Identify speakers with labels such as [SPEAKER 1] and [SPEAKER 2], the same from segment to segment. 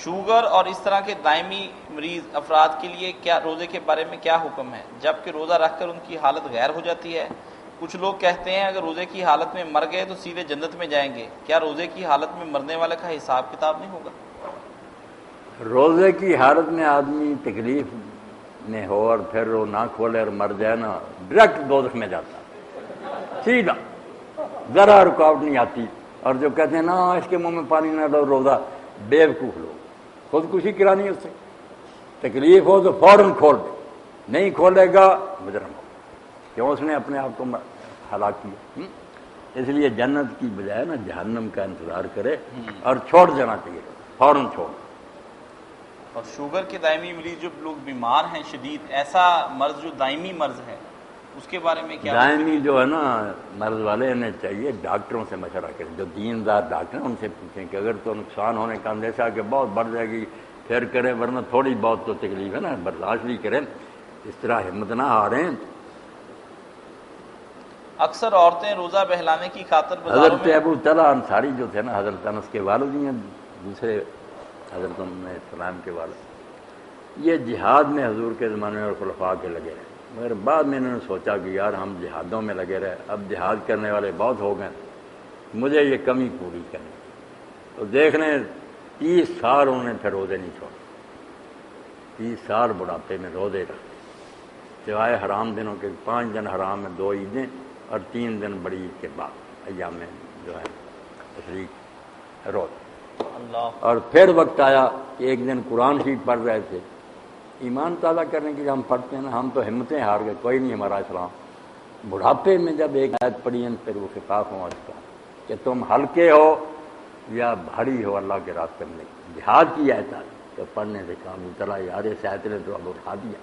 [SPEAKER 1] Sugar اور اس طرح کے دائمی مریض افراد کے لیے کیا روزے کے بارے میں کیا حکم ہے، جبکہ روزہ رکھ کر ان کی حالت غیر ہو جاتی ہے؟ کچھ لوگ کہتے ہیں اگر روزے کی حالت میں مر گئے تو سیدھے جنت میں جائیں گے، کیا روزے کی حالت میں مرنے والے کا حساب کتاب نہیں ہوگا؟
[SPEAKER 2] روزے کی حالت میں آدمی تکلیف میں ہو اور پھر وہ نہ کھولے اور مر جائے نا، ڈائریکٹ دوزخ میں جاتا سیدھا، ذرا رکاوٹ نہیں آتی۔ اور جو کہتے ہیں نا اس کے منہ میں پانی نہ ڈالو روزہ، بیوقوف لوگ، خودکشی کرانی ہے اس سے۔ تکلیف ہو تو فوراً کھول دے، نہیں کھولے گا مجرم ہو، کیوں اس نے اپنے آپ کو ہلاک کیا۔ اس لیے جنت کی بجائے نا جہنم کا انتظار کرے اور چھوڑ دینا چاہیے، فوراً چھوڑ۔
[SPEAKER 1] اور شوگر کے دائمی مریض جو لوگ بیمار ہیں شدید، ایسا مرض جو دائمی مرض ہے، اس کے بارے میں کیا؟
[SPEAKER 2] دائمی جو ہے نا مرض والے انہیں چاہیے ڈاکٹروں سے مشورہ کریں، جو دیندار ڈاکٹر ہیں ان سے پوچھیں کہ اگر تو نقصان ہونے کا اندیشہ کہ بہت بڑھ جائے گی پھر کریں، ورنہ تھوڑی بہت تو تکلیف ہے نا برداشت بھی کریں، اس طرح ہمت نہ ہاریں۔
[SPEAKER 1] اکثر عورتیں روزہ بہلانے کی خاطر بازاروں
[SPEAKER 2] حضرت
[SPEAKER 1] میں
[SPEAKER 2] ابو طلحہ انصاری جو تھے نا، حضرت انس کے والد ہی ہیں، دوسرے حضرت السلام کے والد، یہ جہاد میں حضور کے زمانے میں اور خلفاء کے لگے رہے، مگر بعد میں انہوں نے سوچا کہ یار ہم جہادوں میں لگے رہے، اب جہاد کرنے والے بہت ہو گئے، مجھے یہ کمی پوری کرنی، تو دیکھ لیں 30 سال انہوں نے پھر روزے نہیں چھوڑے، 30 سال بڑھاپے میں روزے رکھے، سوائے حرام دنوں کے، 5 دن حرام میں، 2 عیدیں اور 3 دن بڑی عید کے بعد ایام میں جو ہے تشریق روزے۔
[SPEAKER 1] اللہ،
[SPEAKER 2] اور پھر وقت آیا کہ ایک دن قرآن شریف پڑھ رہے تھے، ایمان تازہ کرنے کے لیے ہم پڑھتے ہیں نا، ہم تو ہمتیں ہار گئے، کوئی نہیں ہمارا اسلام۔ بڑھاپے میں جب ایک آیت پڑھی ہیں پھر وہ خطاب ہوا اس کا کہ تم ہلکے ہو یا بھاری ہو اللہ کے راستے میں، جہاد کی آیت آئی تو پڑھنے سے کام چلا، یار اس آیت نے تو اب اٹھا دیا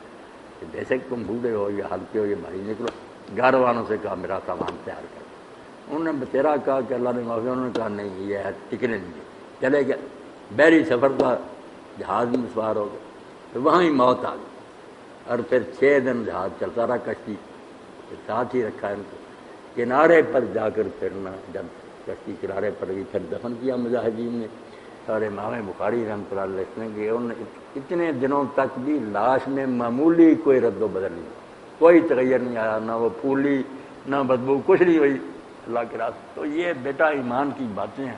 [SPEAKER 2] کہ بے شک تم بوڑھے ہو یا ہلکے ہو یا بھاری، نکلو۔ گھر والوں سے کہا میرا سامان تیار کر، انہوں نے بتیرا کہا کہ اللہ نے معافی، انہوں نے کہا نہیں یہ آیت ٹکنے نہیں دے، چلے گئے، بحری سفر تھا، جہاز میں سوار ہو گئے، تو وہاں ہی موت آ گئی، اور پھر 6 دن جہاز چلتا رہا، کشتی ساتھ ہی رکھا ان کو، کنارے پر جا کر پھرنا، جب کشتی کنارے پر گئی پھر دفن کیا مجاہدین نے۔ اور امام بخاری رحمۃ اللہ علیہ لکھتے ہیں کہ انہوں نے اتنے دنوں تک بھی لاش میں معمولی کوئی رد و بدل نہیں، کوئی تغیر نہیں آیا، نہ وہ پھولی نہ بدبو، کچھ نہیں ہوئی اللہ کے راستے۔ تو یہ بیٹا ایمان کی باتیں ہیں،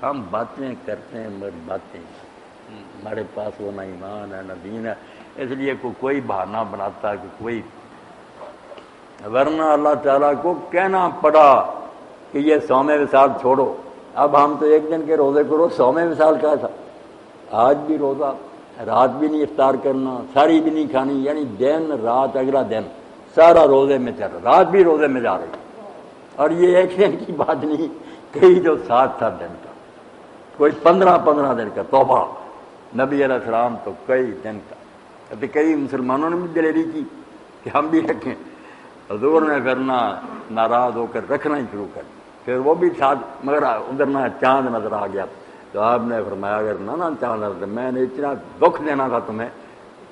[SPEAKER 2] ہم باتیں کرتے ہیں مگر باتیں، ہمارے پاس وہ نہ ایمان ہے نہ دین ہے، اس لیے کوئی بہانہ بناتا ہے کہ کوئی، ورنہ اللہ تعالیٰ کو کہنا پڑا کہ یہ صوم وصال چھوڑو۔ اب ہم تو ایک دن کے روزے کرو، صوم وصال کا تھا، آج بھی روزہ، رات بھی نہیں افطار کرنا، ساری بھی نہیں کھانی، یعنی دن رات اگلا دن سارا روزے میں چل رہا، رات بھی روزے میں جا رہی، اور یہ ایک دن کی بات نہیں، کئی جو 7 دن کا، کوئی 15 دن کا، توبہ نبی علیہ السلام تو کئی دن کا، ابھی کئی مسلمانوں نے بھی دلیری کی کہ ہم بھی رکھیں، حضور نے پھر ناراض ہو کر رکھنا ہی شروع کر دیا، پھر وہ بھی ساتھ، مگر ادھر نہ چاند نظر آ گیا تو آپ نے فرمایا اگر نہ چاند نظر، میں نے اتنا دکھ دینا تھا تمہیں،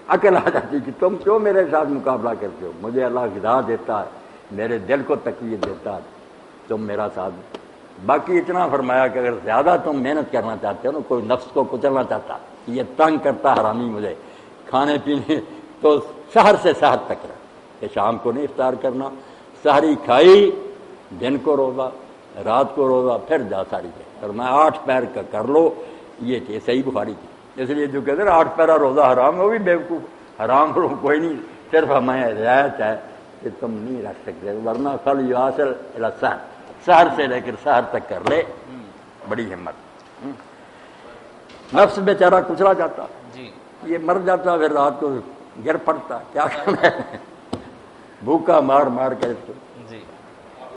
[SPEAKER 2] عقل آ جاتی کہ تم کیوں میرے ساتھ مقابلہ کرتے ہو، مجھے اللہ غذا دیتا ہے، میرے دل کو تقویت دیتا ہے، تم میرا ساتھ۔ باقی اتنا فرمایا کہ اگر زیادہ تم محنت کرنا چاہتے ہو نا، کوئی نفس کو کچلنا چاہتا، یہ تنگ کرتا حرامی مجھے کھانے پینے، تو سحر سے سحر تک رہا کہ شام کو نہیں افطار کرنا، سحری کھائی، دن کو روزہ، رات کو روزہ، پھر جا ساری کے، اور میں 8 پیر کا کر لو، یہ تھی صحیح بخاری کی۔ اس لیے جو کہتے ہیں 8 پیرا روزہ حرام ہے، وہ بھی بیوقوف، حرام کوئی نہیں، صرف ہمیں رعایت ہے کہ تم نہیں رکھ سکتے، ورنہ فل یواصل الی السحر، سحر سے لے کر سحر تک کر لے، بڑی ہمت۔ نفس بیچارہ کچلا جاتا، یہ مر جاتا، پھر رات کو گر پڑتا، کیا کرنا ہے، بھوکا مار مار کر اس کو۔